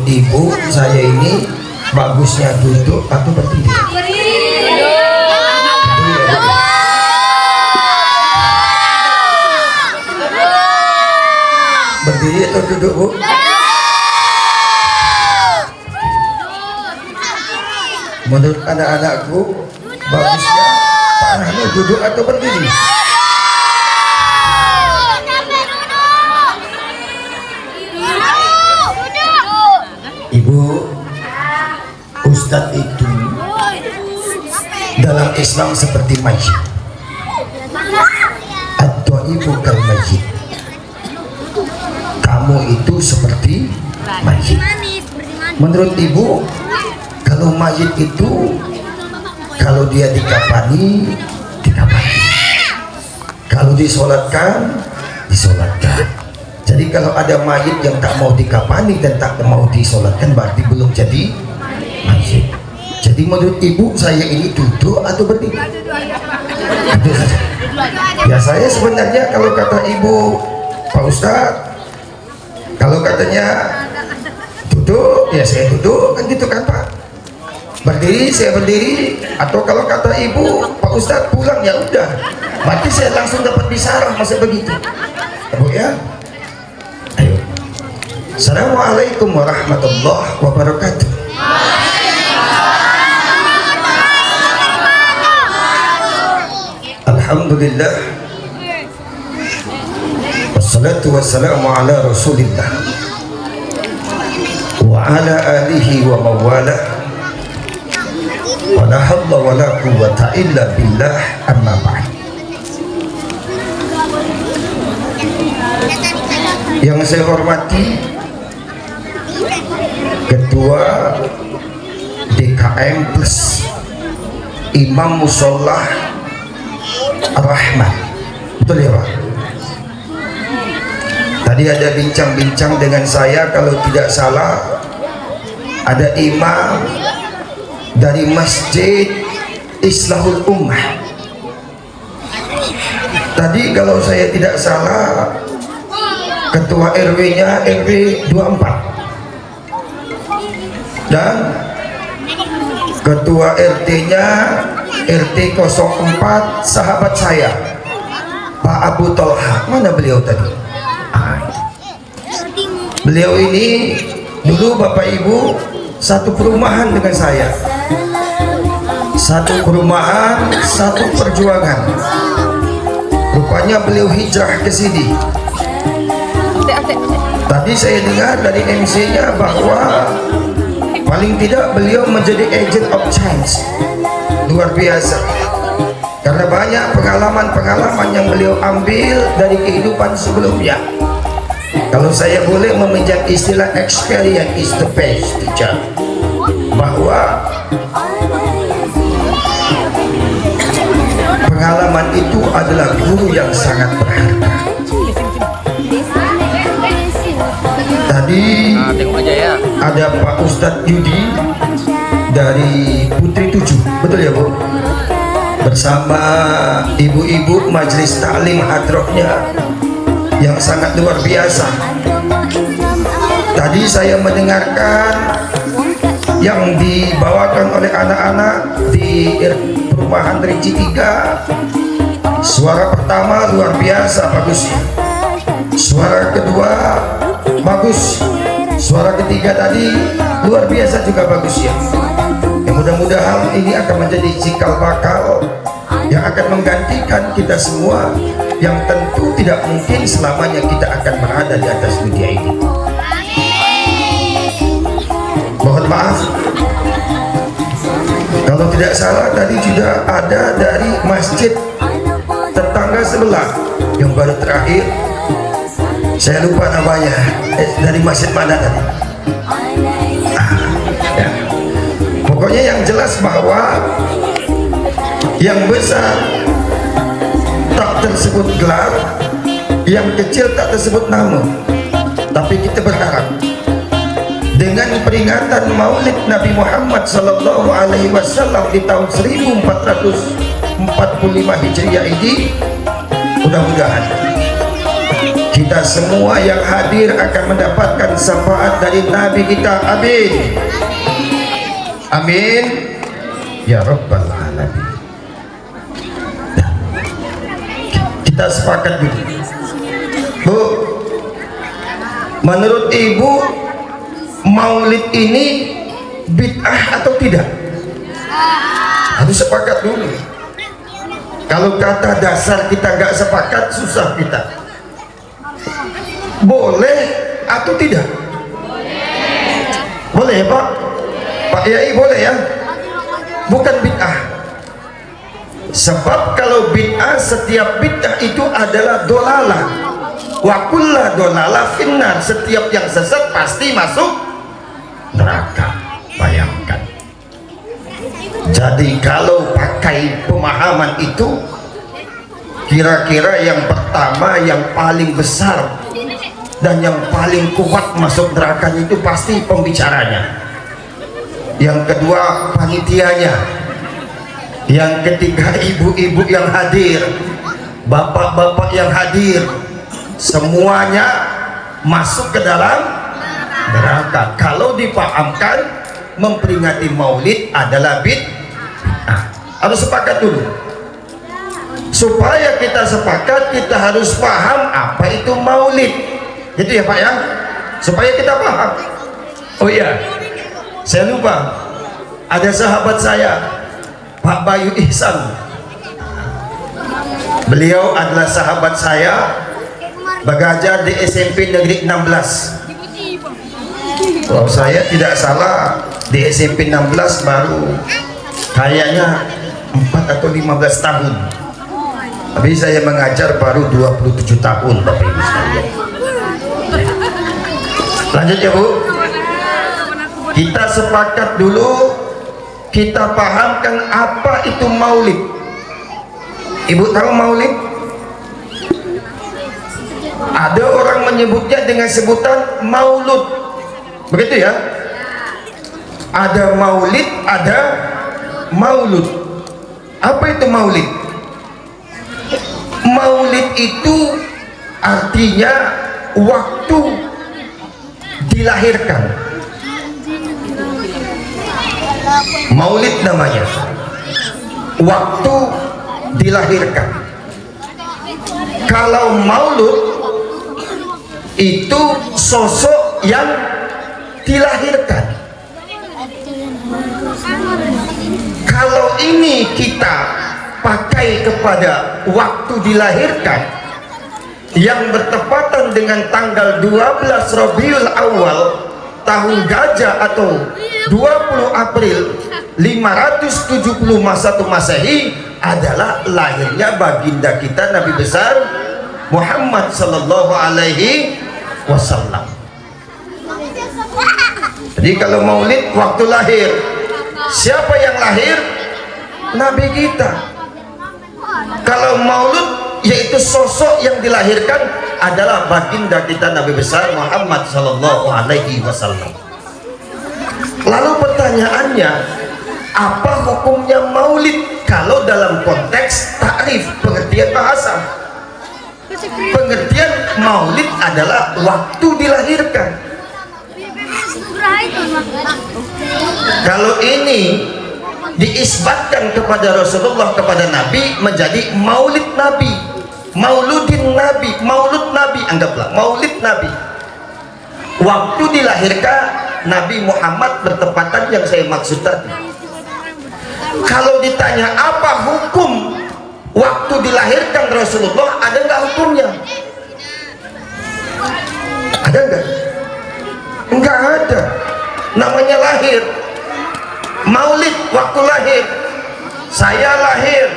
ibu saya ini bagusnya duduk atau berdiri? Berdiri atau duduk, Bu? Menurut anak-anakku bagusnya Pak Nahnu duduk atau berdiri? Ibu, Ustadz itu dalam Islam seperti mayit, atau ibu kan mayit. Kamu itu seperti mayit. Menurut ibu, kalau mayit itu kalau dia dikafani, dikafani. Kalau disolatkan, disolatkan. Jadi kalau ada mayit yang tak mau dikafani dan tak mau disolatkan, berarti belum jadi mayit. Jadi menurut ibu saya ini duduk atau berdiri? Duduk saja. Ya saya sebenarnya kalau kata ibu Pak Ustadz, kalau katanya duduk ya saya duduk, kan gitu kan Pak. Berdiri saya berdiri, atau kalau kata ibu Pak Ustadz pulang ya udah, berarti saya langsung dapat bisyarah masa begitu. Bu ya. Ayo. Assalamualaikum warahmatullahi wabarakatuh. Alhamdulillah. Wassalatu wassalamu ala Rasulillah wa ala alihi wa mawalah. Wala hawla wala quwwata illa billah, amma ba'd. Yang saya hormati Ketua DKM Plus Imam Musolah Ar-Rahman, betul ya Pak? Tadi ada bincang-bincang dengan saya, kalau tidak salah ada imam dari Masjid Islahul Ummah. Tadi kalau saya tidak salah ketua RW-nya RW 24 dan ketua RT-nya RT 04 sahabat saya Pak Abu Tolha. Mana beliau tadi? Beliau ini dulu Bapak Ibu satu perumahan dengan saya, satu perumahan, satu perjuangan. Rupanya beliau hijrah ke sini. Tadi saya dengar dari MC-nya bahwa paling tidak beliau menjadi agent of change. Luar biasa, karena banyak pengalaman-pengalaman yang beliau ambil dari kehidupan sebelumnya. Kalau saya boleh meminjam istilah, experience is the best teacher, bahwa pengalaman itu adalah guru yang sangat berharga. Tadi ada Pak Ustadz Yudi dari Putri 7, betul ya Bu? Bersama ibu-ibu majelis taklim hadrohnya yang sangat luar biasa. Tadi saya mendengarkan yang dibawakan oleh anak-anak di perumahan Rinci 3. Suara pertama luar biasa bagusnya, suara kedua bagus, suara ketiga tadi luar biasa juga bagus ya. Mudah-mudahan ini akan menjadi cikal bakal yang akan menggantikan kita semua, yang tentu tidak mungkin selamanya kita akan berada di atas dunia ini. Mohon maaf kalau tidak salah, tadi juga ada dari masjid tetangga sebelah yang baru terakhir, saya lupa namanya, dari masjid mana tadi. Ya. Pokoknya yang jelas bahwa yang besar tak tersebut gelar, yang kecil tak tersebut nama. Tapi kita berharap dengan peringatan Maulid Nabi Muhammad SAW di tahun 1445 Hijriah ini, mudah-mudahan Kita semua yang hadir akan mendapatkan syafaat dari Nabi kita. Amin. Amin ya rabbal alamin. Kita sepakat dulu, Bu. Menurut Ibu, maulid ini bid'ah atau tidak? Harus sepakat dulu. Kalau kata dasar kita nggak sepakat, susah kita. Boleh atau tidak? Boleh Pak? Pak Yai boleh ya? Bukan bid'ah. Sebab kalau bid'ah, setiap bid'ah itu adalah dolalah. Wa kullu dolalah finnar. Setiap yang sesat pasti masuk neraka. Bayangkan. Jadi kalau pakai pemahaman itu, kira-kira yang pertama, yang paling besar dan yang paling kuat masuk nerakanya itu pasti pembicaranya, yang kedua panitianya, yang ketiga ibu-ibu yang hadir, bapak-bapak yang hadir, semuanya masuk ke dalam neraka kalau dipahamkan memperingati maulid adalah bid'ah. Harus sepakat dulu. Supaya kita sepakat, kita harus paham apa itu maulid. Gitu ya Pak ya, supaya kita paham. Oh iya, saya lupa, ada sahabat saya Pak Bayu Ihsan. Beliau adalah sahabat saya, belajar di SMP Negeri 16. Kalau saya tidak salah, di SMP 16 baru kayaknya 4 atau 15 tahun. Tapi saya mengajar baru 27 tahun Bapak Ibu sekalian. Lanjut ya Bu. Kita sepakat dulu, kita pahamkan apa itu maulid. Ibu tahu maulid? Ada orang menyebutnya dengan sebutan maulud, begitu ya? Ada maulid, ada maulud. Apa itu maulid? Maulid itu artinya waktu dilahirkan. Maulid namanya, waktu dilahirkan. Kalau maulud itu sosok yang dilahirkan. Kalau ini kita pakai kepada waktu dilahirkan yang bertepatan dengan tanggal 12 Rabiul Awal tahun gajah atau 20 April 571 Masehi adalah lahirnya baginda kita Nabi besar Muhammad sallallahu alaihi wasallam. Jadi kalau maulid waktu lahir, siapa yang lahir? Nabi kita. Kalau maulud yaitu sosok yang dilahirkan adalah baginda kita Nabi besar Muhammad sallallahu alaihi wasallam. Lalu pertanyaannya, apa hukumnya maulid kalau dalam konteks takrif, pengertian bahasa? Pengertian maulid adalah waktu dilahirkan. Kalau ini diisbatkan kepada Rasulullah, kepada Nabi, menjadi maulid Nabi, mauludin Nabi, maulud Nabi, anggaplah maulid Nabi. Waktu dilahirkan Nabi Muhammad bertepatan yang saya maksud tadi. Kalau ditanya apa hukum waktu dilahirkan Rasulullah, ada nggak hukumnya? Ada nggak? Nggak ada. Namanya lahir. Maulid waktu lahir. Saya lahir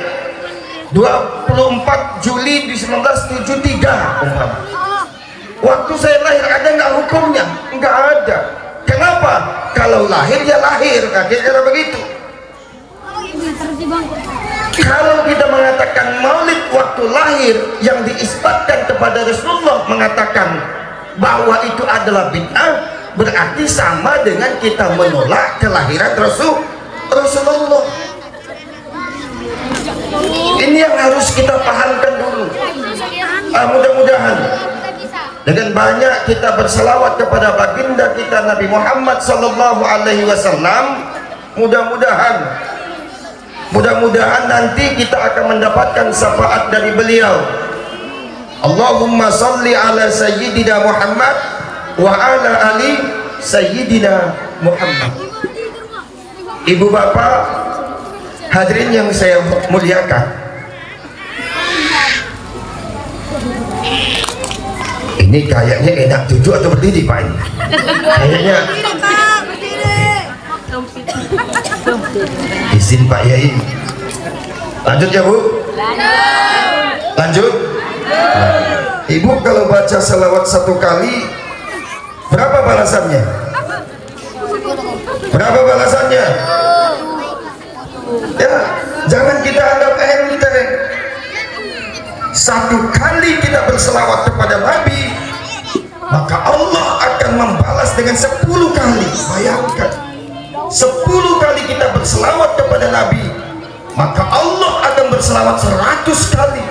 24 Juli di 1973 umpama. Waktu saya lahir ada nggak hukumnya? Nggak ada. Kenapa? Kalau lahir ya lahir, kira-kira begitu. Kalau kita mengatakan maulid waktu lahir yang diisbatkan kepada Rasulullah, mengatakan bahwa itu adalah bid'ah, berarti sama dengan kita menolak kelahiran Rasulullah. Ini yang harus kita pahamkan dulu. Mudah-mudahan dengan banyak kita berselawat kepada baginda kita Nabi Muhammad sallallahu alaihi wasallam, mudah-mudahan nanti kita akan mendapatkan syafaat dari beliau. Allahumma salli ala sayyidina Muhammad wa ala ali sayyidina Muhammad. Ibu bapak hadirin yang saya muliakan, ini kayaknya enak duduk atau berdiri Pak ini? Kayaknya izin Pak Yai. Lanjut ya Bu? Lanjut. Ibu kalau baca selawat 1 kali berapa balasannya? Berapa balasannya? Ya, jangan kita anggap enteng. 1 kali kita berselawat kepada Nabi, maka Allah akan membalas dengan 10 kali. Bayangkan, 10 kali kita berselawat kepada Nabi, maka Allah akan berselawat 100 kali.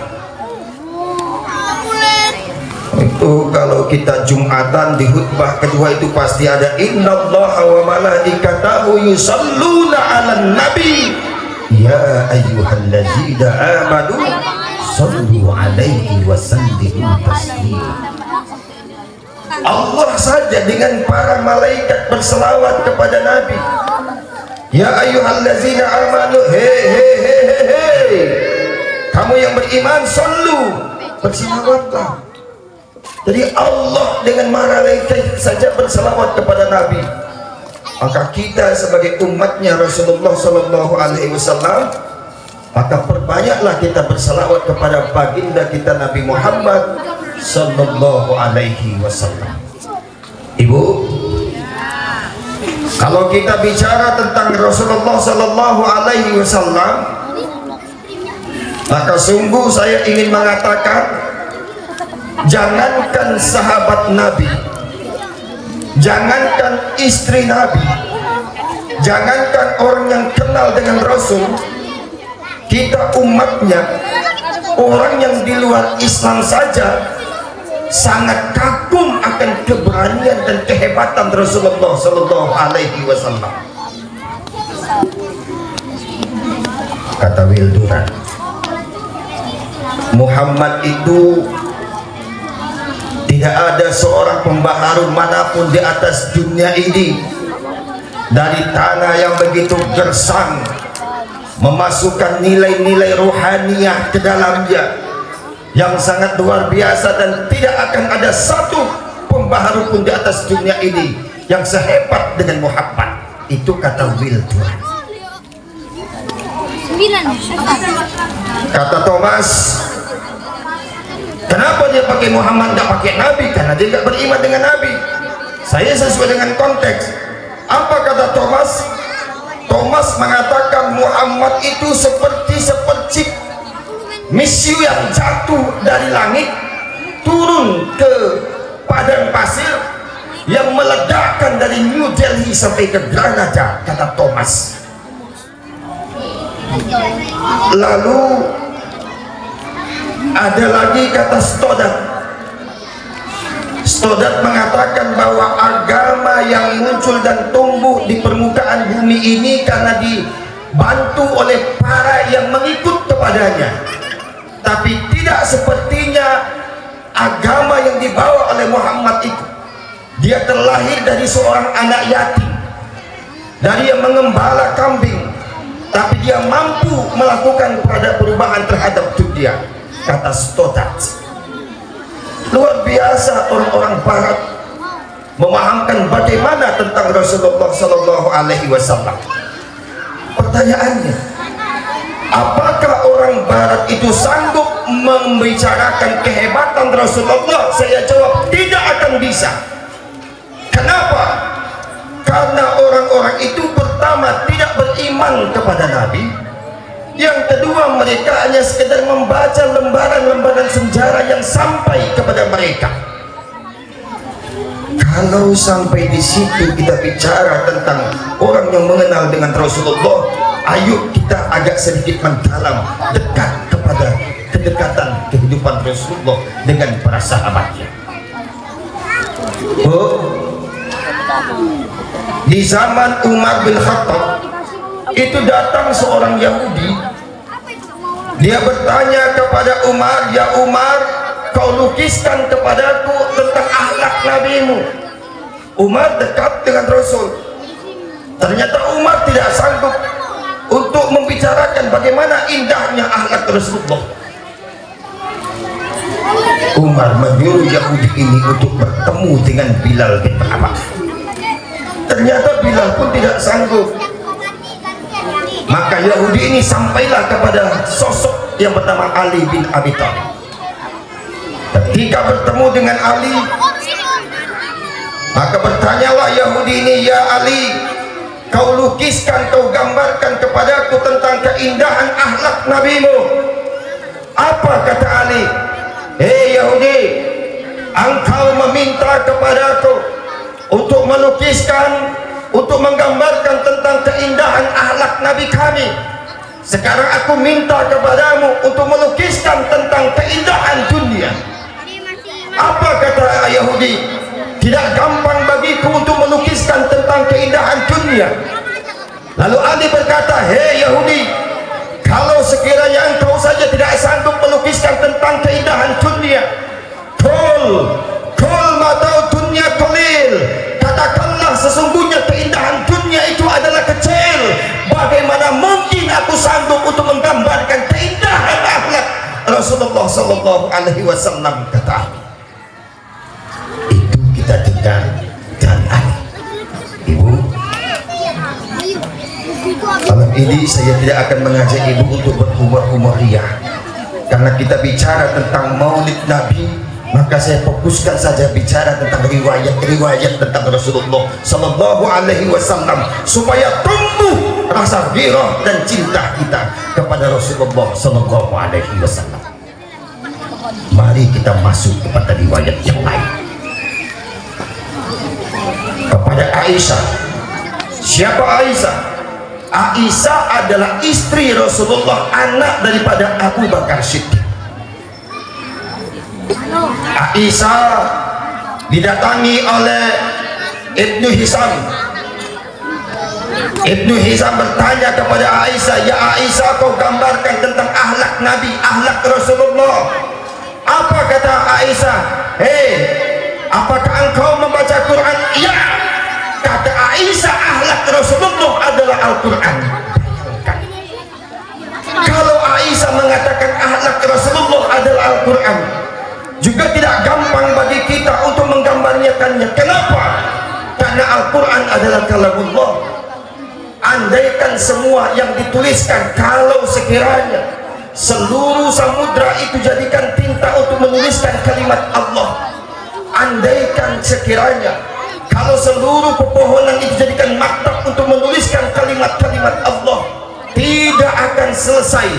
Itu kalau kita Jumatan di khutbah kedua itu pasti ada innallaha wa malaikatahu yusalluna 'alan nabi ya ayyuhalladzina amanu sallu 'alaihi wa sallimu taslima. Allah saja dengan para malaikat berselawat kepada Nabi. Ya ayyuhalladzina amanu, hei kamu yang beriman, sallu, berselawatlah. Jadi Allah dengan malaikat saja berselawat kepada Nabi, maka kita sebagai umatnya Rasulullah Sallallahu Alaihi Wasallam, maka perbanyaklah kita berselawat kepada baginda kita Nabi Muhammad Sallallahu Alaihi Wasallam. Ibu, kalau kita bicara tentang Rasulullah Sallallahu Alaihi Wasallam, maka sungguh saya ingin mengatakan, jangankan sahabat Nabi, jangankan istri Nabi, jangankan orang yang kenal dengan Rasul, kita umatnya, orang yang di luar Islam saja sangat kagum akan keberanian dan kehebatan Rasulullah Sallallahu Alaihi Wasallam. Kata Wilduran, Muhammad itu tidak ada seorang pembaharu manapun di atas dunia ini, dari tanah yang begitu gersang, memasukkan nilai-nilai ruhaniyah ke dalamnya yang sangat luar biasa, dan tidak akan ada satu pembaharu pun di atas dunia ini yang sehebat dengan Muhammad. Itu kata Wilduran. Kata Thomas, kenapa dia pakai Muhammad, nggak pakai Nabi? Karena dia nggak beriman dengan Nabi. Saya sesuai dengan konteks. Apa kata Thomas? Thomas mengatakan Muhammad itu seperti misiu yang jatuh dari langit turun ke padang pasir yang meledakkan dari New Delhi sampai ke Granada, kata Thomas. Lalu ada lagi kata Stoddard mengatakan bahwa agama yang muncul dan tumbuh di permukaan bumi ini karena dibantu oleh para yang mengikut kepadanya, tapi tidak sepertinya agama yang dibawa oleh Muhammad itu. Dia terlahir dari seorang anak yatim, dari yang mengembala kambing, tapi dia mampu melakukan perubahan terhadap dunia, kata Stoddard. Luar biasa orang-orang barat memahamkan bagaimana tentang Rasulullah Sallallahu Alaihi Wasallam. Pertanyaannya, apakah orang barat itu sanggup membicarakan kehebatan Rasulullah? Saya jawab, tidak akan bisa. Kenapa? Karena orang-orang itu pertama tidak beriman kepada Nabi, yang kedua mereka hanya sekedar membaca lembaran-lembaran sejarah yang sampai kepada mereka. Kalau sampai di situ kita bicara tentang orang yang mengenal dengan Rasulullah, ayo kita agak sedikit mendalam, dekat kepada kedekatan kehidupan Rasulullah dengan para sahabatnya. Oh, di zaman Umar bin Khattab itu datang seorang Yahudi. Dia bertanya kepada Umar, "Ya Umar, kau lukiskan kepadaku tentang akhlak nabimu." Umar dekat dengan Rasul. Ternyata Umar tidak sanggup untuk membicarakan bagaimana indahnya akhlak Rasulullah. Umar menyuruh Yahudi ini untuk bertemu dengan Bilal bin Rabah. Ternyata Bilal pun tidak sanggup. Maka Yahudi ini sampailah kepada sosok yang bernama Ali bin Abi Thalib. Ketika bertemu dengan Ali, maka bertanyalah Yahudi ini, "Ya Ali, kau lukiskan, kau gambarkan kepadaku tentang keindahan akhlak nabimu." Apa kata Ali? "Hei Yahudi, engkau meminta kepadaku untuk melukiskan, untuk menggambarkan tentang keindahan akhlak nabi kami. Sekarang aku minta kepadamu untuk melukiskan tentang keindahan dunia." Apa kata Yahudi? "Tidak gampang bagiku untuk melukiskan tentang keindahan dunia." Lalu Ali berkata, "Hei Yahudi, kalau sekiranya engkau saja tidak sanggup melukiskan tentang keindahan dunia, kul matau dunia qalil, katakanlah sesungguhnya keindahan dunia itu adalah kecil. Bagaimana mungkin aku sanggup untuk menggambarkan keindahan akhlak Rasulullah sallallahu alaihi wasallam?" kata itu kita dengar dan Ali. Ibu, malam ini saya tidak akan mengajak ibu untuk berhumor-humor ria, karena kita bicara tentang maulid Nabi, maka saya fokuskan saja bicara tentang riwayat-riwayat tentang Rasulullah sallallahu alaihi wasallam, supaya tumbuh rasa ghirah dan cinta kita kepada Rasulullah sallallahu alaihi wasallam. Mari kita masuk kepada riwayat yang lain. Kepada Aisyah. Siapa Aisyah? Aisyah adalah istri Rasulullah, anak daripada Abu Bakar Siddiq. Aisyah didatangi oleh Ibnu Hisam. Ibnu Hisam bertanya kepada Aisyah, "Ya Aisyah, kau gambarkan tentang akhlak Nabi, akhlak Rasulullah." Apa kata Aisyah? "Hei, apakah engkau membaca Quran?" "Iya." Kata Aisyah, akhlak Rasulullah adalah Al-Quran. Kalau Aisyah mengatakan akhlak Rasulullah adalah Al-Quran, juga tidak gampang bagi kita untuk menggambarkannya. Kenapa? Karena Al-Quran adalah kalamullah. Andaikan semua yang dituliskan, kalau sekiranya seluruh samudra itu jadikan tinta untuk menuliskan kalimat Allah, andaikan sekiranya kalau seluruh pepohonan itu jadikan maktab untuk menuliskan kalimat-kalimat Allah, tidak akan selesai.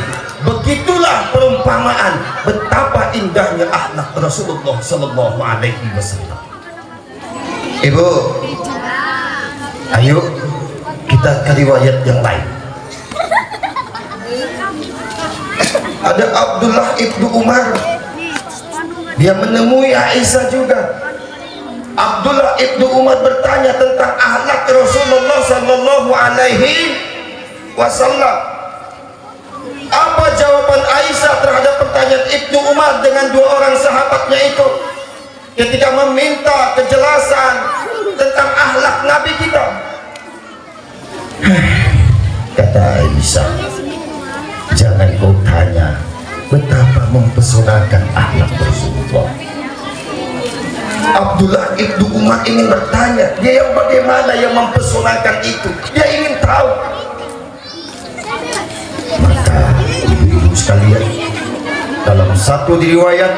Begitulah perumpamaan betapa indahnya akhlak Rasulullah sallallahu alaihi wasallam. Ibu, ayo kita ke riwayat yang lain. Ada Abdullah ibnu Umar, dia menemui Aisyah juga. Abdullah ibnu Umar bertanya tentang akhlak Rasulullah sallallahu alaihi wasallam. Apa jawaban Aisyah terhadap pertanyaan Ibnu Umar dengan dua orang sahabatnya itu ketika meminta kejelasan tentang akhlak Nabi kita? Kata Aisyah, "Jangan kau tanya betapa mempesonakan akhlak Rasulullah." Abdullah ibnu Umar ingin bertanya, dia yang bagaimana yang mempesonakan itu, dia ingin tahu. Maka ibu-ibu sekalian, dalam satu riwayat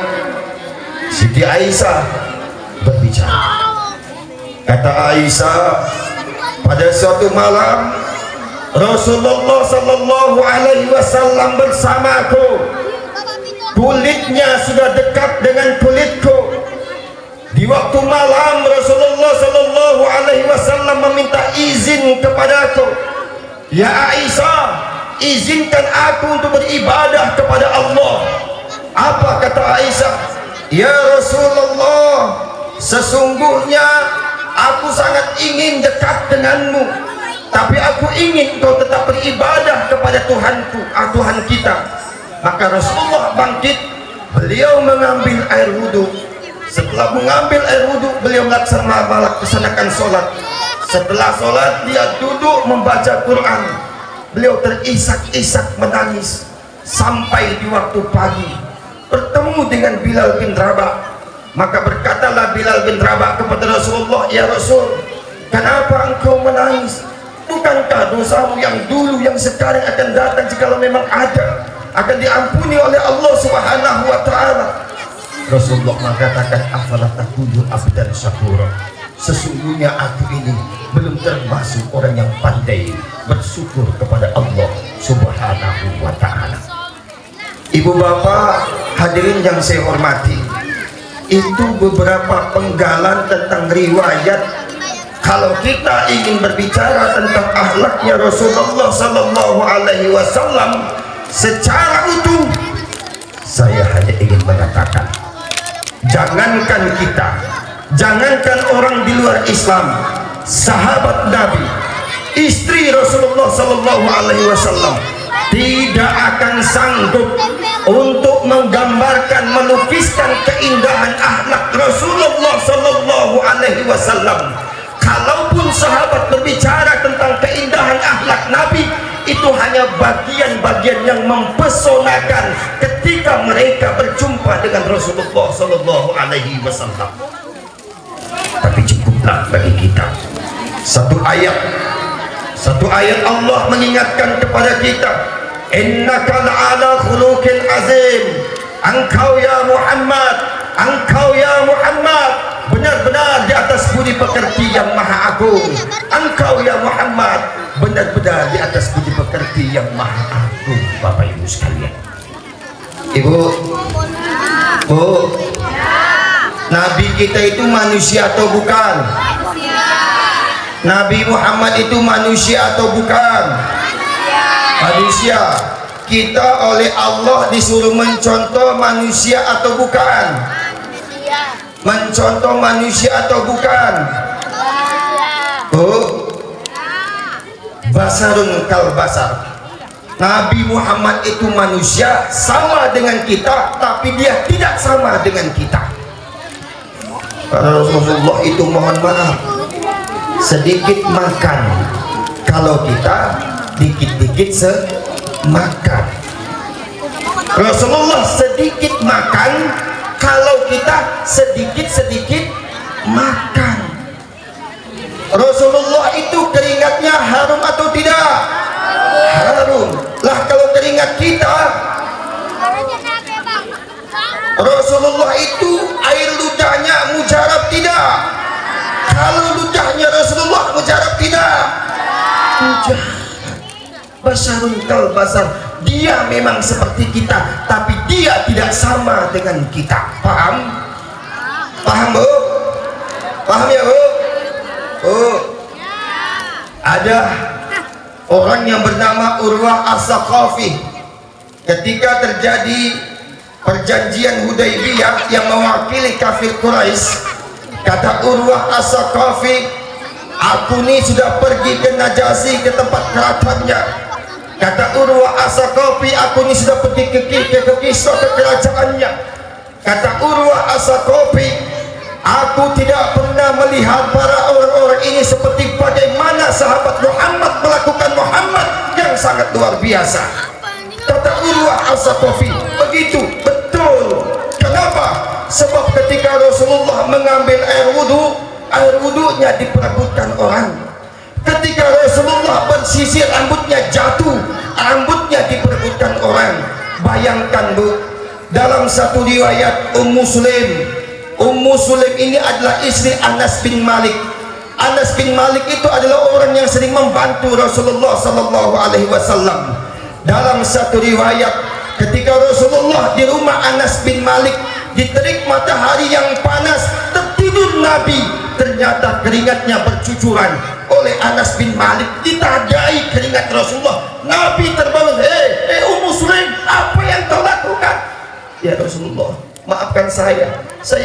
Siti Aisyah berbicara. Kata Aisyah, pada suatu malam Rasulullah sallallahu alaihi wasallam bersamaku, kulitnya sudah dekat dengan kulitku. Di waktu malam Rasulullah sallallahu alaihi wasallam meminta izin kepadaku, "Ya Aisyah, izinkan aku untuk beribadah kepada Allah." Apa kata Aisyah? "Ya Rasulullah, sesungguhnya aku sangat ingin dekat denganmu, tapi aku ingin kau tetap beribadah kepada Tuhanku, Tuhan kita. Maka Rasulullah bangkit, beliau mengambil air wudhu. Setelah mengambil air wudhu, beliau melaksanakan sholat. Setelah sholat, dia duduk membaca Quran. Beliau terisak-isak menangis sampai di waktu pagi bertemu dengan Bilal bin Rabah. Maka berkatalah Bilal bin Rabah kepada Rasulullah, ya Rasul, kenapa engkau menangis? Bukankah dosamu yang dulu yang sekarang akan datang, jikalau memang ada, akan diampuni oleh Allah Subhanahu wa ta'ala? Rasulullah mengatakan, afalah takunu abdan syakura, sesungguhnya aku ini belum termasuk orang yang pandai bersyukur kepada Allah Subhanahu wa ta'ala. Ibu bapak hadirin yang saya hormati, itu beberapa penggalan tentang riwayat. Kalau kita ingin berbicara tentang akhlaknya Rasulullah Sallallahu Alaihi Wasallam secara utuh, saya hanya ingin mengatakan, jangankan kita, jangankan orang di luar Islam, sahabat Nabi, istri Rasulullah Sallallahu Alaihi Wasallam tidak akan sanggup untuk menggambarkan, melukiskan keindahan akhlak Rasulullah Sallallahu Alaihi Wasallam. Kalaupun sahabat berbicara tentang keindahan akhlak Nabi, itu hanya bagian-bagian yang mempesonakan ketika mereka berjumpa dengan Rasulullah Sallallahu Alaihi Wasallam. Tapi cukuplah bagi kita satu ayat Allah mengingatkan kepada kita, innaka la'ala khuluqin azim, engkau ya Muhammad benar-benar di atas budi pekerti yang maha agung. Engkau ya Muhammad benar-benar di atas budi pekerti yang maha agung. Bapak ibu sekalian, ibu, bu, Nabi kita itu manusia atau bukan? Nabi Muhammad itu manusia atau bukan? Manusia. Kita oleh Allah disuruh mencontoh manusia atau bukan? Mencontoh manusia atau bukan? Basarun kal basar. Nabi Muhammad itu manusia sama dengan kita, tapi dia tidak sama dengan kita. Rasulullah itu mohon maaf, sedikit makan, kalau kita dikit-dikit semakan. Rasulullah sedikit makan, kalau kita sedikit-sedikit makan. Rasulullah itu keringatnya harum atau tidak? Harum. Lah kalau keringat kita, Rasulullah itu air ludahnya mujarab tidak? Kalau ludahnya Rasulullah mujarab tidak? Mujarab. Basarun kal basar, dia memang seperti kita, tapi dia tidak sama dengan kita. Paham? Paham bu? Paham ya bu? Ada orang yang bernama Urwah As-Saqafi. Ketika terjadi perjanjian Hudaybiyah yang mewakili kafir Quraisy, kata Urwah As-Saqafi, aku ini sudah pergi ke Najasyi, ke tempat keratonnya. Kata Urwah As-Saqafi, aku ini sudah pergi ke Kisra, ke kerajaannya. Kata Urwah As-Saqafi, aku tidak pernah melihat para orang-orang ini seperti bagaimana sahabat Muhammad melakukan Muhammad yang sangat luar biasa. Kata Urwah As-Saqafi, begitu betul. Kenapa? Sebab ketika Rasulullah mengambil air wudhunya diperebutkan orang. Ketika Rasulullah bersisir, rambutnya jatuh, rambutnya diperebutkan orang. Bayangkan bu, dalam satu riwayat Ummu Sulaim ini adalah istri Anas bin Malik. Anas bin Malik itu adalah orang yang sering membantu Rasulullah Sallallahu Alaihi Wasallam. Dalam satu riwayat, ketika Rasulullah di rumah Anas bin Malik, di terik matahari yang panas, tertidur Nabi, ternyata keringatnya bercucuran. Oleh Anas bin Malik ditadai keringat Rasulullah. Nabi terbangun, Ummu Sulaim, apa yang kau lakukan? Ya Rasulullah, maafkan saya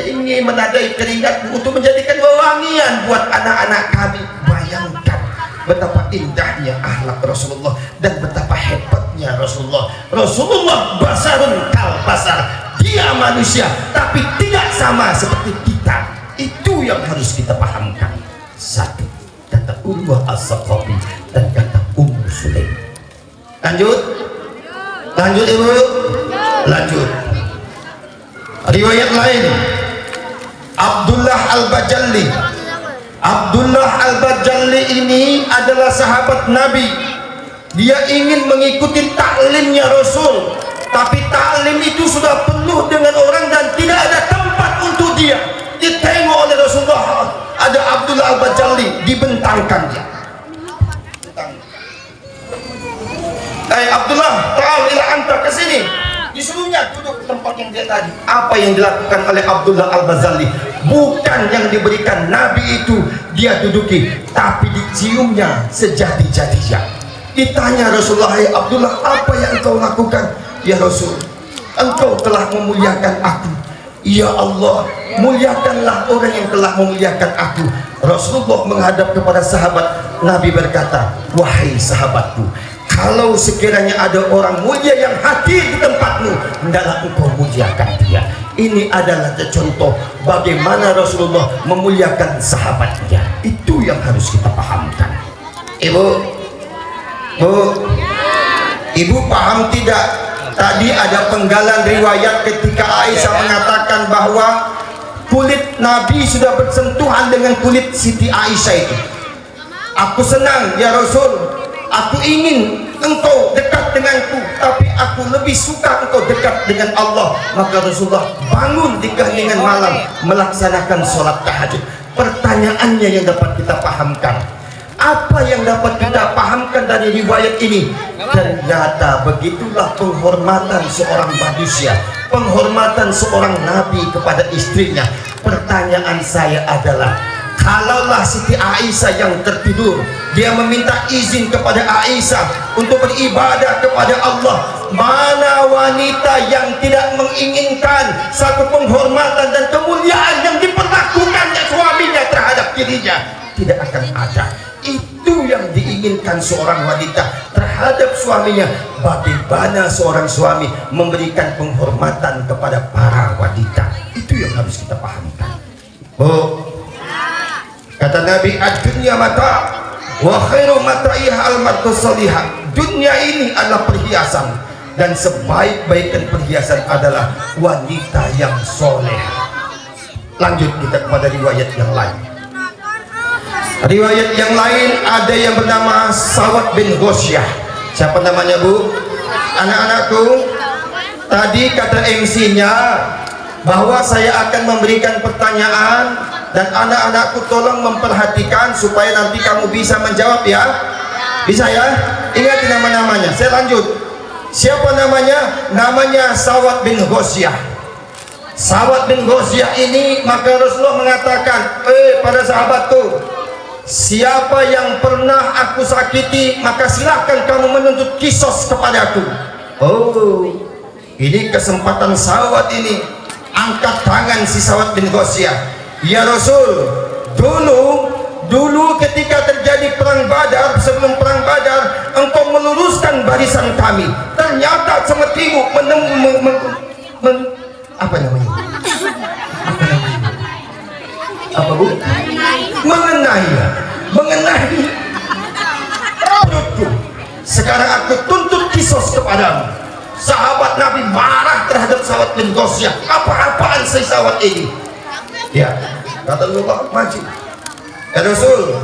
ingin menadai keringatmu untuk menjadikan wewangian buat anak-anak kami. Bayangkan betapa indahnya akhlak Rasulullah dan betapa hebatnya Rasulullah. Rasulullah basarun kal basar, dia manusia tapi tidak sama seperti kita. Itu yang harus kita pahamkan. Satu, kata Urwah As-Saqafi dan kata Ummu Sulaim. Lanjut ibu, lanjut. Riwayat lain, Abdullah Al-Bajalli. Abdullah Al-Bajalli ini adalah sahabat Nabi. Dia ingin mengikuti taklimnya Rasul, tapi taklim itu sudah penuh dengan orang dan tidak ada tempat untuk dia. Ditengok oleh Rasulullah, ada Abdullah Al-Bajalli, dibentangkan dia. Abdullah, ta'al ila anta, ke sini. Disuruhnya duduk tempat yang dia tadi. Apa yang dilakukan oleh Abdullah Al-Bajalli? Bukan yang diberikan Nabi itu dia duduki, tapi diciumnya sejati-jatinya. Ditanya Rasulullah, "Hai Abdullah, apa yang engkau lakukan?" "Ya Rasul, engkau telah memuliakan aku." "Ya Allah, muliakanlah orang yang telah memuliakan aku." Rasulullah menghadap kepada sahabat Nabi berkata, "Wahai sahabatku, kalau sekiranya ada orang mulia yang hadir di tempatmu, hendaklah engkau muliakan dia." Ini adalah contoh bagaimana Rasulullah memuliakan sahabatnya. Itu yang harus kita pahamkan. Ibu paham tidak? Tadi ada penggalan riwayat ketika Aisyah mengatakan bahwa kulit Nabi sudah bersentuhan dengan kulit Siti Aisyah itu. "Aku senang ya Rasul, aku ingin engkau dekat denganku, tapi aku lebih suka engkau dekat dengan Allah." Maka Rasulullah bangun di keheningan malam melaksanakan sholat tahajud. Pertanyaannya yang dapat kita pahamkan, apa yang dapat kita pahamkan dari riwayat ini? Ternyata begitulah penghormatan seorang manusia, penghormatan seorang nabi kepada istrinya. Pertanyaan saya adalah, kalaulah Siti Aisyah yang tertidur, dia meminta izin kepada Aisyah untuk beribadah kepada Allah, mana wanita yang tidak menginginkan satu penghormatan dan kemuliaan yang diperlakukannya suaminya terhadap dirinya? Tidak akan ada. Itu yang diinginkan seorang wanita terhadap suaminya. Bagaimana seorang suami memberikan penghormatan kepada para wanita? Itu yang harus kita pahamkan. Kata Nabi, "Ad-dunya mata wa khairu mata'iha al-mar'atu salihah." Dunia ini adalah perhiasan, dan sebaik-baik perhiasan adalah wanita yang soleh. Lanjut kita kepada riwayat yang lain. Riwayat yang lain ada yang bernama Sawat bin Ghosyah. Siapa namanya, Bu? Anak-anakku, tadi kata MC-nya bahwa saya akan memberikan pertanyaan dan anak-anakku tolong memperhatikan supaya nanti kamu bisa menjawab ya. Bisa ya? Ingat nama-namanya. Saya lanjut. Siapa namanya? Namanya Sawat bin Ghosyah. Sawat bin Ghosyah ini, maka Rasulullah mengatakan, pada sahabatku, siapa yang pernah aku sakiti, maka silakan kamu menuntut kisos kepadaku. Ini kesempatan Sawat ini. Angkat tangan si Sawat bin Ghosyah. "Ya Rasul, dulu ketika terjadi perang Badar, sebelum perang Badar, engkau meluruskan barisan kami. Ternyata semestimu apa namanya? Apa, Bu? Mengenai perutku. Sekarang aku tuntut kisos kepadamu." Sahabat Nabi marah terhadap Sawat bin Ghosyah. Apa-apaan si Sawat ini? Ya, kata Rasulullah, maju. "Ya Rasul,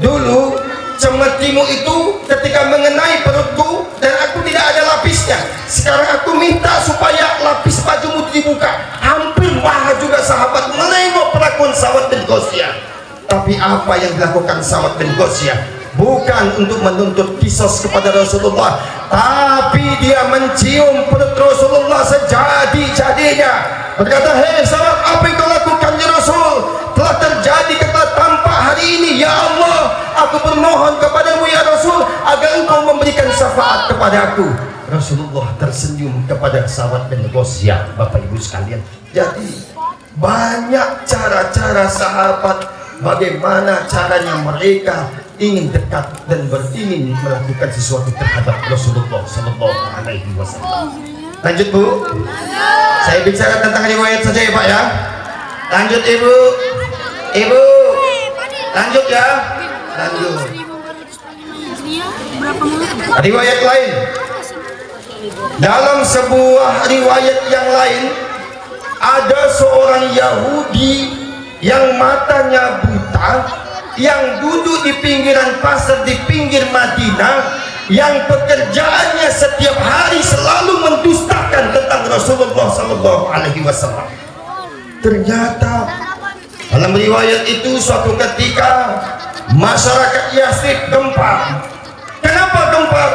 dulu cemetimu itu ketika mengenai perutku dan aku tidak ada lapisnya. Sekarang aku minta supaya lapis bajumu dibuka." Hampir marah juga sahabat menengok perlakuan Sawat bin Ghosyah. Tapi apa yang dilakukan Sawat bin Ghosyah? Bukan untuk menuntut kisos kepada Rasulullah, tapi dia mencium perut Rasulullah sejadi-jadinya. Berkata, "Hei Sawat, apa yang kau lakukan ya Rasul? Telah terjadi kata tampak hari ini. Ya Allah, aku bermohon kepadamu ya Rasul, agar engkau memberikan syafaat kepadaku. Rasulullah tersenyum kepada sahabat dan negosiat. Bapak Ibu sekalian, jadi banyak cara-cara sahabat bagaimana caranya mereka ingin dekat dan beringin melakukan sesuatu terhadap Rasulullah Sallallahu Alaihi Wasallam. Lanjut Bu, saya bicara tentang riwayat saja ya Pak ya. Lanjut Ibu, Ibu, lanjut ya, lanjut. Riwayat lain, dalam sebuah riwayat yang lain ada seorang Yahudi yang matanya buta, yang duduk di pinggiran pasar di pinggir Madinah, yang pekerjaannya setiap hari selalu mendustakan tentang Rasulullah Sallallahu Alaihi Wasallam. Ternyata dalam riwayat itu suatu ketika masyarakat Yathrib gempar. Kenapa gempar?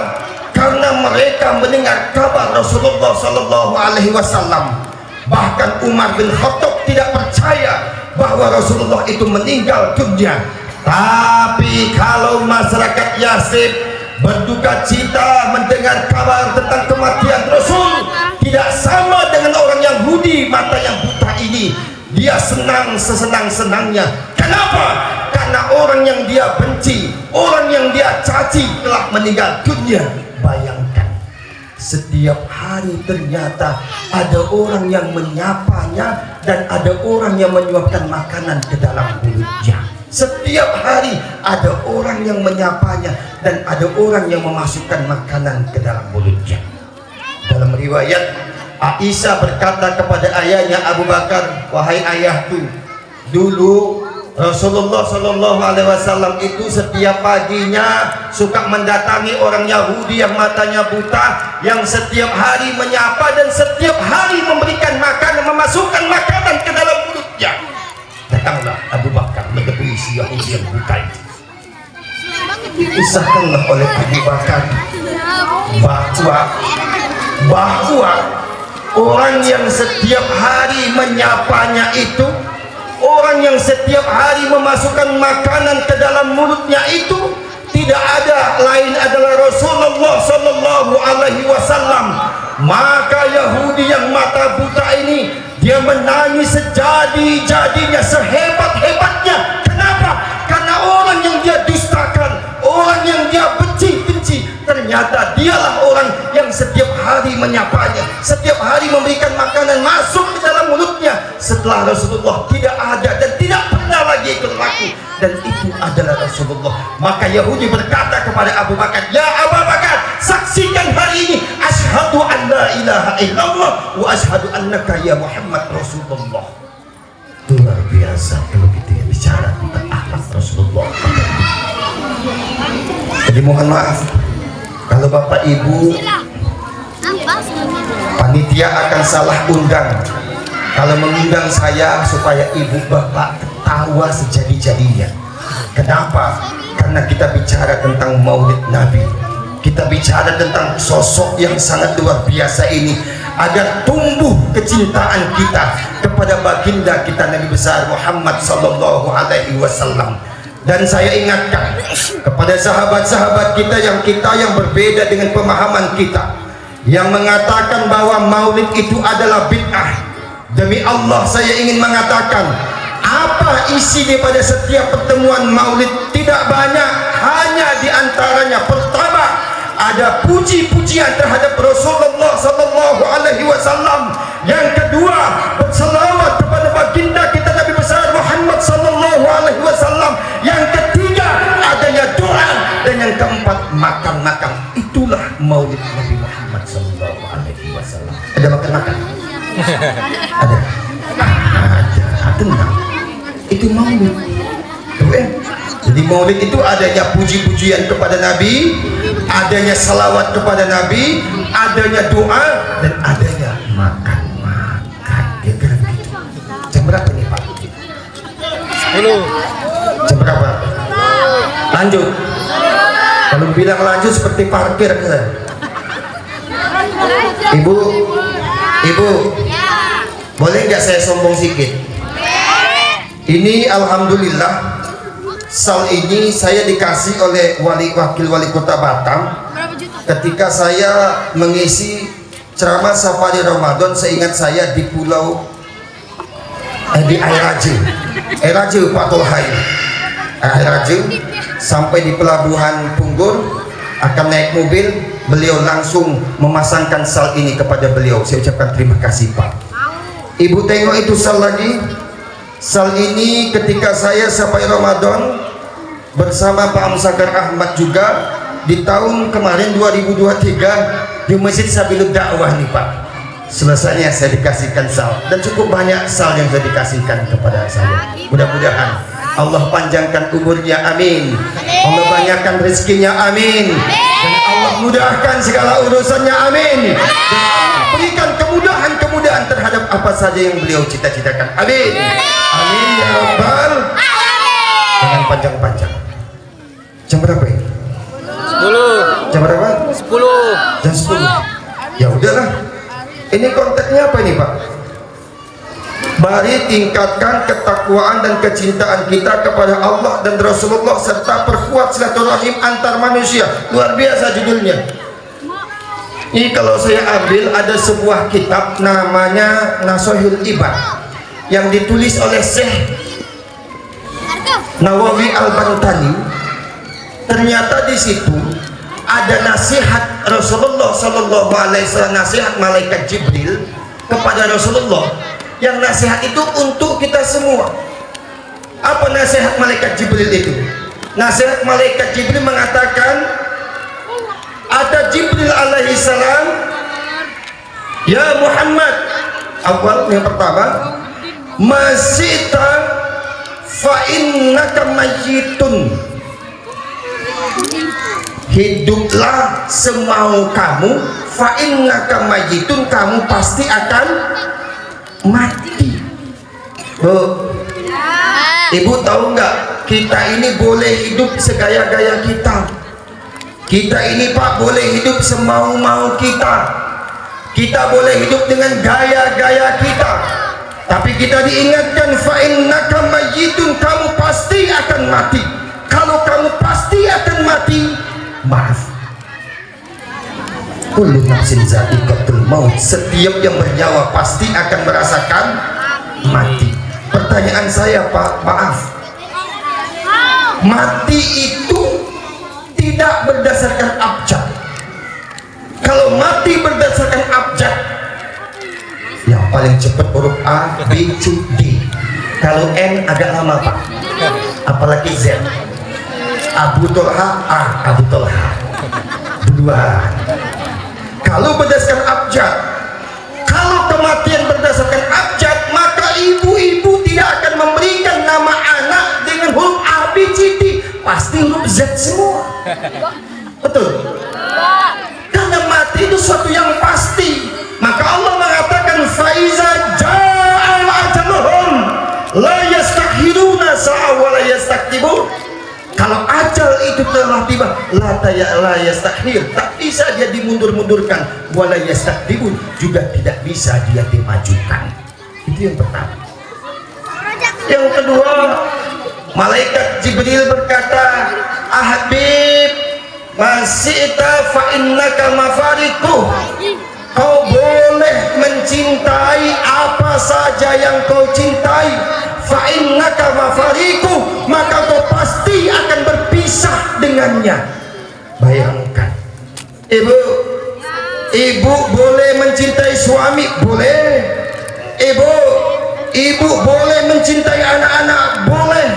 Karena mereka mendengar kabar Rasulullah Sallallahu Alaihi Wasallam. Bahkan Umar bin Khattab tidak percaya bahwa Rasulullah itu meninggal dunia. Tapi kalau masyarakat Yathrib berduka cita mendengar kabar tentang kematian Rasul, tidak sama dengan orang Yahudi mata yang buta ini. Dia senang sesenang-senangnya. Kenapa? Karena orang yang dia benci, orang yang dia caci telah meninggal dunia. Bayangkan, setiap hari ternyata ada orang yang menyapanya dan ada orang yang menyuapkan makanan ke dalam mulutnya. Setiap hari ada orang yang menyapanya dan ada orang yang memasukkan makanan ke dalam mulutnya. Dalam riwayat, Aisyah berkata kepada ayahnya Abu Bakar, wahai ayahku, dulu Rasulullah Sallallahu Alaihi Wasallam itu setiap paginya suka mendatangi orang Yahudi yang matanya buta, yang setiap hari menyapa dan setiap hari memberikan makanan, memasukkan makanan ke dalam mulutnya. Datanglah Abu Bakar menemui si Yahudi yang buta itu. Disahkanlah oleh Abu Bakar bahwa orang yang setiap hari menyapanya itu, orang yang setiap hari memasukkan makanan ke dalam mulutnya itu tidak ada lain adalah Rasulullah Sallallahu Alaihi Wasallam. Maka Yahudi yang mata buta ini, dia menangis sejadi-jadinya, sehebat-hebatnya. Kenapa? Karena orang yang dia dustakan, orang yang dia benci, ternyata dialah orang yang setiap hari menyapanya, setiap hari memberikan makanan masuk ke dalam mulutnya. Setelah Rasulullah tidak ada dan tidak pernah lagi berlaku, dan itu adalah Rasulullah. Maka Yahudi berkata kepada Abu Bakar, ya Abu Bakar, saksikan hari ini, asyhadu an la ilaha illallah wa asyhadu annaka ya Muhammad Rasulullah. Luar biasa kalau kita bicara tentang akhlak Rasulullah. Jadi mohon maaf kalau Bapak Ibu panitia akan salah undang kalau mengundang saya supaya ibu bapak ketawa sejadi-jadinya. Kenapa? Karena kita bicara tentang maulid Nabi, kita bicara tentang sosok yang sangat luar biasa ini, agar tumbuh kecintaan kita kepada baginda kita Nabi besar Muhammad Sallallahu Alaihi Wasallam. Dan saya ingatkan kepada sahabat-sahabat kita yang berbeda dengan pemahaman kita, yang mengatakan bahwa maulid itu adalah bid'ah. Demi Allah saya ingin mengatakan, apa isi daripada setiap pertemuan maulid? Tidak banyak, hanya diantaranya pertama ada puji-pujian terhadap Rasulullah Sallallahu Alaihi Wasallam. Yang kedua, berselawat kepada baginda kita Nabi besar Muhammad Sallallahu Alaihi Wasallam. Yang ketiga, adanya doa, dan yang keempat makan-makan. Itulah maulid Nabi Muhammad Sallallahu Alaihi Wasallam. Ada makan-makan? Ada. Tenang. Itu maulid. Jadi maulid itu adanya puji-pujian kepada Nabi, adanya salawat kepada Nabi, adanya doa, dan adanya makan-makan. Kira-kira begitu. Jam berapa nih Pak? 10. Jam berapa? Lanjut. Kalau bilang lanjut seperti parkir kan? Ibu, boleh nggak saya sombong sedikit? Ini alhamdulillah sal ini saya dikasih oleh wakil wali kota Batam. ketika saya mengisi ceramah safari Ramadan, seingat saya di pulau di Air Raja Pak Tolhai Air Raja, sampai di pelabuhan Punggur akan naik mobil, beliau langsung memasangkan sal ini kepada beliau. Saya ucapkan terima kasih Pak. Ibu tengok itu sal lagi. Sal ini ketika saya sampai Ramadan bersama Pak Musakar Ahmad juga di tahun kemarin 2023 di Masjid Sabilud Dakwah nih Pak. Selesainya saya dikasihkan sal, dan cukup banyak sal yang saya dikasihkan kepada saya. Mudah-mudahan Allah panjangkan umurnya, amin. Allah banyakkan rezekinya, amin. Dan Allah mudahkan segala urusannya, amin. Dan Allah berikan kemudahan terhadap apa saja yang beliau cita-citakan, amin. Amin ya Rabbal. Jangan panjang-panjang. Jam berapa ini? 10. Jam berapa? 10. Jam 10. Ya udahlah. Ini konteksnya apa ini Pak? Mari tingkatkan ketakwaan dan kecintaan kita kepada Allah dan Rasulullah, serta perkuat silaturahim antar manusia. Luar biasa judulnya. Ini kalau saya ambil ada sebuah kitab namanya Nashihul Ibad yang ditulis oleh Syekh Nawawi Al-Bantani. Ternyata di situ ada nasihat Rasulullah Sallallahu Alaihi Wasallam, nasihat malaikat Jibril kepada Rasulullah, yang nasihat itu untuk kita semua. Apa nasihat malaikat Jibril itu? Nasihat malaikat Jibril mengatakan, ada Jibril alaihi salam, ya Muhammad, awal yang pertama, masita fa innaka mayyitun, hiduplah semau kamu, fa innaka mayyitun, kamu pasti akan mati. Bu, ibu tahu nggak, kita ini boleh hidup segaya-gaya kita. Kita ini Pak boleh hidup semau-mau kita. Kita boleh hidup dengan gaya-gaya kita. Tapi kita diingatkan, fa innaka mayyitun, kamu pasti akan mati. Kalau kamu pasti akan mati, maaf, kullu nafsin za'iqatul maut, setiap yang bernyawa pasti akan merasakan mati. Pertanyaan saya Pak, maaf, mati itu tidak berdasarkan abjad. Kalau mati berdasarkan abjad, yang paling cepat huruf A, B, C, D. Kalau N agak lama Pak, apalagi Z. Abu Tolha, A, Abu Tolha. Dua. Kalau berdasarkan abjad, kalau kematian berdasarkan abjad, maka ibu-ibu tidak akan memberikan nama anak dengan huruf A, B, C, D. Pasti huruf Z semua. Betul? Karena mati itu suatu yang pasti. Maka Allah mengatakan, faiza ja'al ajaluhum la yastakhiruna sa'a wa la yastakbirun. Kalau ajal itu telah tiba, la yastakhir, tak bisa dia dimundur-mundurkan, wa la yastakbirun, juga tidak bisa dia dimajukan. Itu yang pertama. Yang kedua, malaikat Jibril berkata, Habib, masita fa innaka mafariqu, kau boleh mencintai apa saja yang kau cintai, fa innaka mafariqu, maka kau pasti akan berpisah dengannya. Bayangkan, ibu boleh mencintai suami, boleh. Ibu boleh mencintai anak-anak, boleh.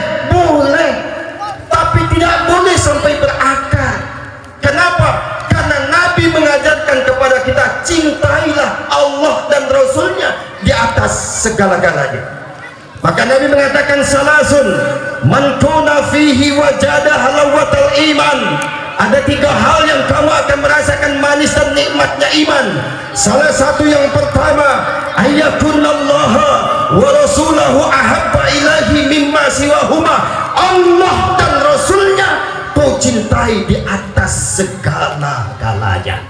Tapi tidak boleh sampai berakar. Kenapa? Karena Nabi mengajarkan kepada kita, cintailah Allah dan Rasulnya di atas segala-galanya. Maka Nabi mengatakan, salasun man kuna fihi wajada halawatal iman. Ada tiga hal yang kamu akan merasakan manis dan nikmatnya iman. Salah satu yang pertama, ayyakunallaha wa rasulahu ahabba ilahi mimma siwahuma. Allah dan Rasulnya kau cintai di atas segala-galanya.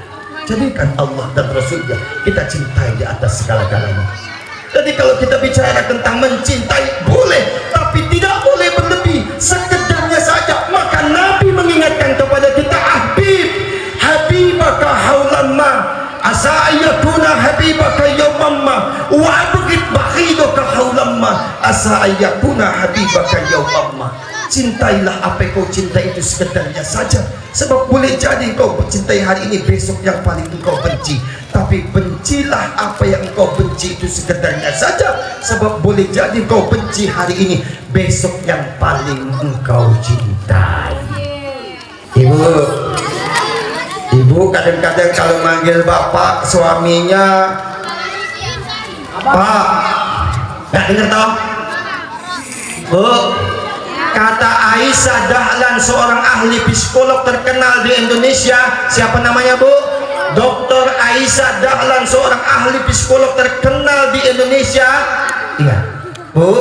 Jadikan Allah dan Rasulnya kita cintai di atas segala-galanya. Jadi kalau kita bicara tentang mencintai, boleh, tapi tidak boleh berlebih, sekedarnya saja. Maka Nabi mengingatkan kepada kita, Habibak asa ayyakuna habibaka yaumamma. Cintailah apa yang kau cintai itu sekedarnya saja. Sebab boleh jadi kau mencintai hari ini, besok yang paling engkau benci. Tapi bencilah apa yang engkau benci itu sekedarnya saja. Sebab boleh jadi kau benci hari ini, besok yang paling engkau cintai. Ibu kadang-kadang kalau manggil bapak suaminya Pak, nggak dengar tau? Bu, kata Aisyah Dahlan, seorang ahli psikolog terkenal di Indonesia. Siapa namanya, Bu? Dr. Aisyah Dahlan, seorang ahli psikolog terkenal di Indonesia. Iya, Bu,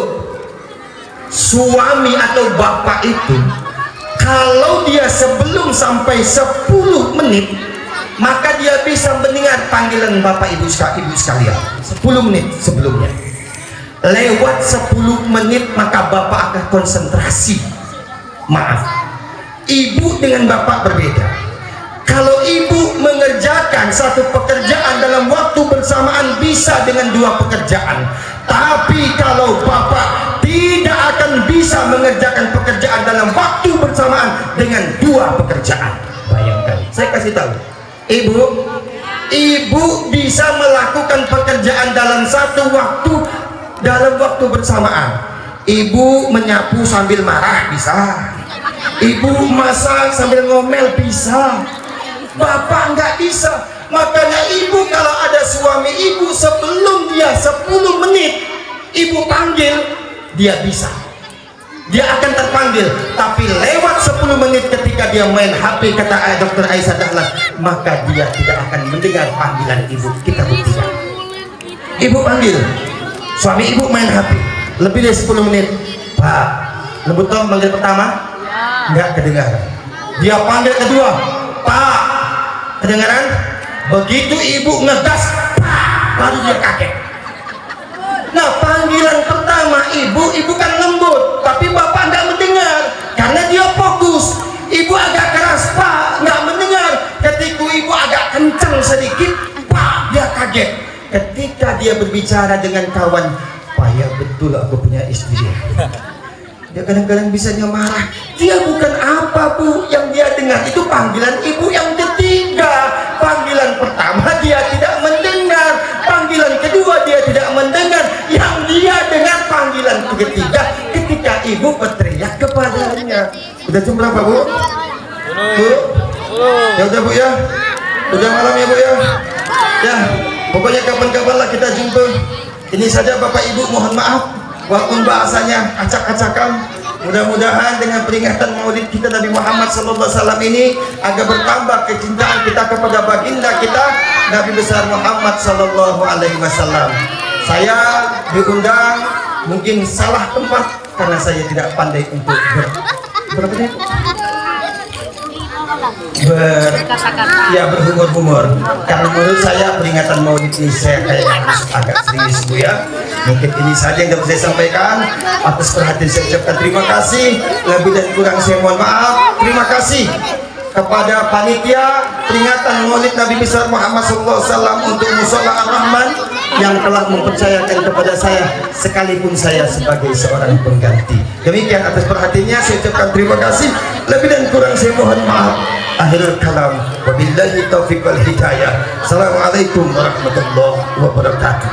suami atau bapak itu kalau dia sebelum sampai 10 menit, maka dia bisa mendengar panggilan bapak ibu sekalian 10 menit sebelumnya. Lewat 10 menit maka bapak akan konsentrasi. Maaf, ibu dengan bapak berbeda. Kalau ibu mengerjakan satu pekerjaan dalam waktu bersamaan bisa dengan 2 pekerjaan, tapi kalau bapak tidak akan bisa mengerjakan pekerjaan dalam waktu bersamaan dengan 2 pekerjaan. Bayangkan, saya kasih tahu, ibu bisa melakukan pekerjaan dalam satu waktu, dalam waktu bersamaan. Ibu menyapu sambil marah bisa, ibu masak sambil ngomel bisa, bapak nggak bisa. Makanya ibu kalau ada suami ibu, sebelum dia 10 menit ibu panggil, dia bisa, dia akan terpanggil. Tapi lewat 10 menit ketika dia main HP, kata Dr. Aisyah Dahlan, maka dia tidak akan mendengar panggilan ibu. Kita buktikan, ibu panggil, suami ibu main HP lebih dari 10 menit. Pak, lembut dong manggil pertama, nggak kedengaran. Dia panggil kedua, Pak, kedengaran. Begitu ibu ngegas, baru dia kaget. Nah, panggilan pertama ibu kan lembut, tapi bapak nggak mendengar karena dia fokus. Ibu agak keras, Pak, nggak mendengar. Ketika ibu agak kencang sedikit, Pak, dia kaget. Ketika dia berbicara dengan kawan, Pak, ya betul aku punya istri. Dia kadang-kadang bisa marah. Dia bukan apa, Bu, yang dia dengar itu panggilan ibu yang ketiga. Panggilan pertama dia tidak mendengar, panggilan kedua dia tidak mendengar. Yang dia dengar panggilan ketiga ketika ibu berteriak kepadanya. Udah jam berapa, Bu? Bu? Ya udah, Bu, ya. Udah malam ya, Bu, ya. Ya, pokoknya kapan-kapan lah kita jumpa. Ini saja Bapak Ibu, mohon maaf walaupun bahasanya acak-acakan. Mudah-mudahan dengan peringatan maulid kita Nabi Muhammad SAW ini agar bertambah kecintaan kita kepada baginda kita Nabi besar Muhammad SAW. Saya diundang, mungkin salah tempat karena saya tidak pandai untuk berhumor-humor. Karena menurut saya peringatan maulid ini saya kayak harus agak serius, Bu, ya. Mungkin ini saja yang dapat saya sampaikan. Atas perhatian saya ucapkan terima kasih. Lebih dan kurang saya mohon maaf. Terima kasih kepada panitia peringatan maulid Nabi besar Muhammad SAW untuk Mushola Ar-Rahman yang telah mempercayakan kepada saya sekalipun saya sebagai seorang pengganti. Demikian atas perhatiannya saya ucapkan terima kasih. Lebih dan kurang saya mohon maaf. Akhirul kalam, wabillahi taufiq wal hidayah. Assalamualaikum warahmatullahi wabarakatuh.